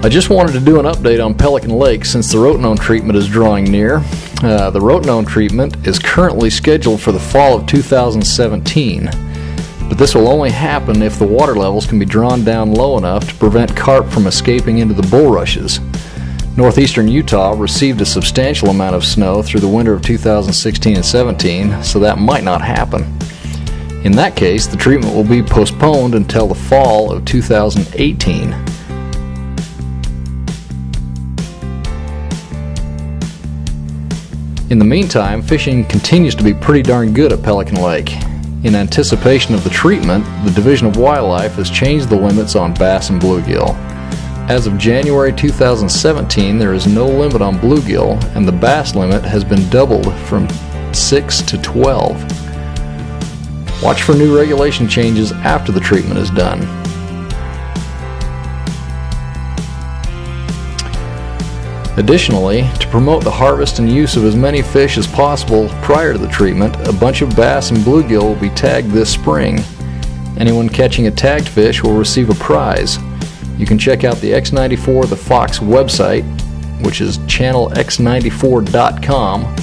I just wanted to do an update on Pelican Lake since the Rotenone treatment is drawing near. The Rotenone treatment is currently scheduled for the fall of 2017, but this will only happen if the water levels can be drawn down low enough to prevent carp from escaping into the bulrushes. Northeastern Utah received a substantial amount of snow through the winter of 2016 and 17, so that might not happen. In that case, the treatment will be postponed until the fall of 2018. In the meantime, fishing continues to be pretty darn good at Pelican Lake. In anticipation of the treatment, the Division of Wildlife has changed the limits on bass and bluegill. As of January 2017, there is no limit on bluegill, and the bass limit has been doubled from 6 to 12. Watch for new regulation changes after the treatment is done. Additionally, to promote the harvest and use of as many fish as possible prior to the treatment, a bunch of bass and bluegill will be tagged this spring. Anyone catching a tagged fish will receive a prize. You can check out the X94 The Fox website, which is channelx94.com,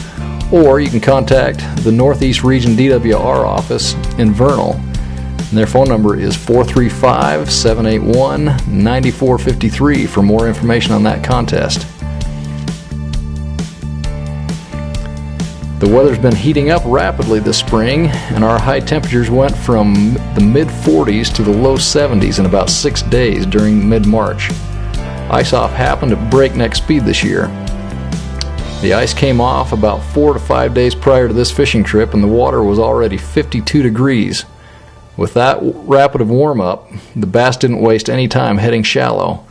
or you can contact the Northeast Region DWR office in Vernal. And their phone number is 435-781-9453 for more information on that contest. The weather's been heating up rapidly this spring, and our high temperatures went from the mid-40s to the low 70s in about 6 days during mid-March. Ice-off happened at breakneck speed this year. The ice came off about 4 to 5 days prior to this fishing trip, and the water was already 52 degrees. With that rapid of warm-up, the bass didn't waste any time heading shallow.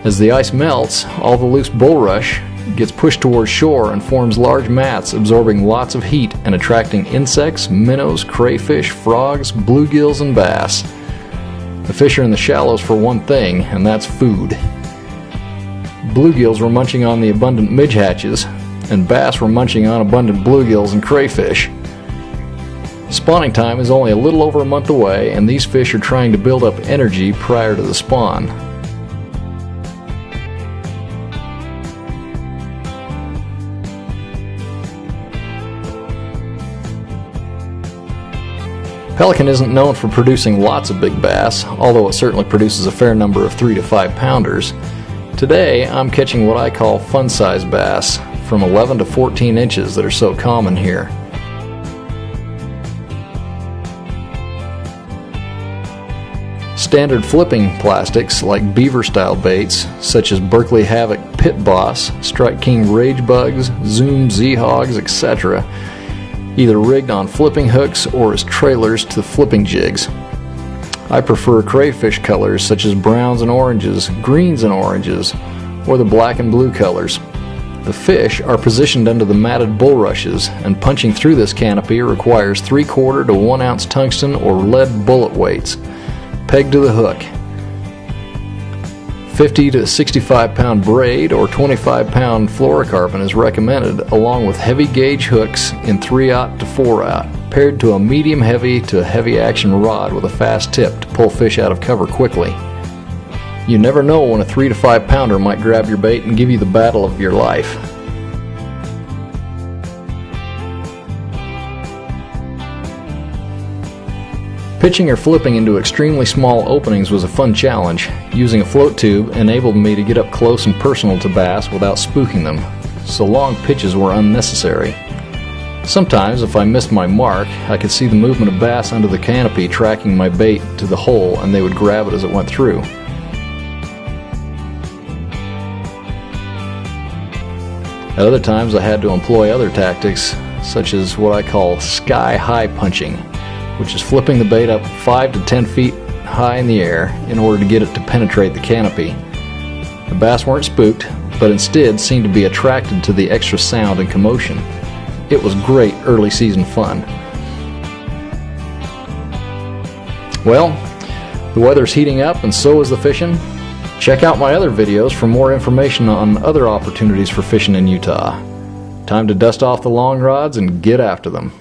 As the ice melts, all the loose bulrush gets pushed towards shore and forms large mats, absorbing lots of heat and attracting insects, minnows, crayfish, frogs, bluegills, and bass. The fish are in the shallows for one thing, and that's food. Bluegills were munching on the abundant midge hatches, and bass were munching on abundant bluegills and crayfish. Spawning time is only a little over a month away, and these fish are trying to build up energy prior to the spawn. Pelican isn't known for producing lots of big bass, although it certainly produces a fair number of 3 to 5 pounders. Today, I'm catching what I call fun-size bass, from 11 to 14 inches that are so common here. Standard flipping plastics like beaver-style baits, such as Berkeley Havoc Pit Boss, Strike King Rage Bugs, Zoom Z-Hogs, etc., either rigged on flipping hooks or as trailers to flipping jigs. I prefer crayfish colors such as browns and oranges, greens and oranges, or the black and blue colors. The fish are positioned under the matted bulrushes, and punching through this canopy requires 3/4 to 1 ounce tungsten or lead bullet weights, pegged to the hook. 50 to 65 pound braid or 25 pound fluorocarbon is recommended, along with heavy gauge hooks in 3/0 to 4/0, paired to a medium heavy to heavy action rod with a fast tip to pull fish out of cover quickly. You never know when a 3 to 5 pounder might grab your bait and give you the battle of your life. Pitching or flipping into extremely small openings was a fun challenge. Using a float tube enabled me to get up close and personal to bass without spooking them, so long pitches were unnecessary. Sometimes, if I missed my mark, I could see the movement of bass under the canopy tracking my bait to the hole, and they would grab it as it went through. At other times I had to employ other tactics, such as what I call sky-high punching, which is flipping the bait up 5 to 10 feet high in the air in order to get it to penetrate the canopy. The bass weren't spooked, but instead seemed to be attracted to the extra sound and commotion. It was great early season fun. Well, the weather's heating up and so is the fishing. Check out my other videos for more information on other opportunities for fishing in Utah. Time to dust off the long rods and get after them.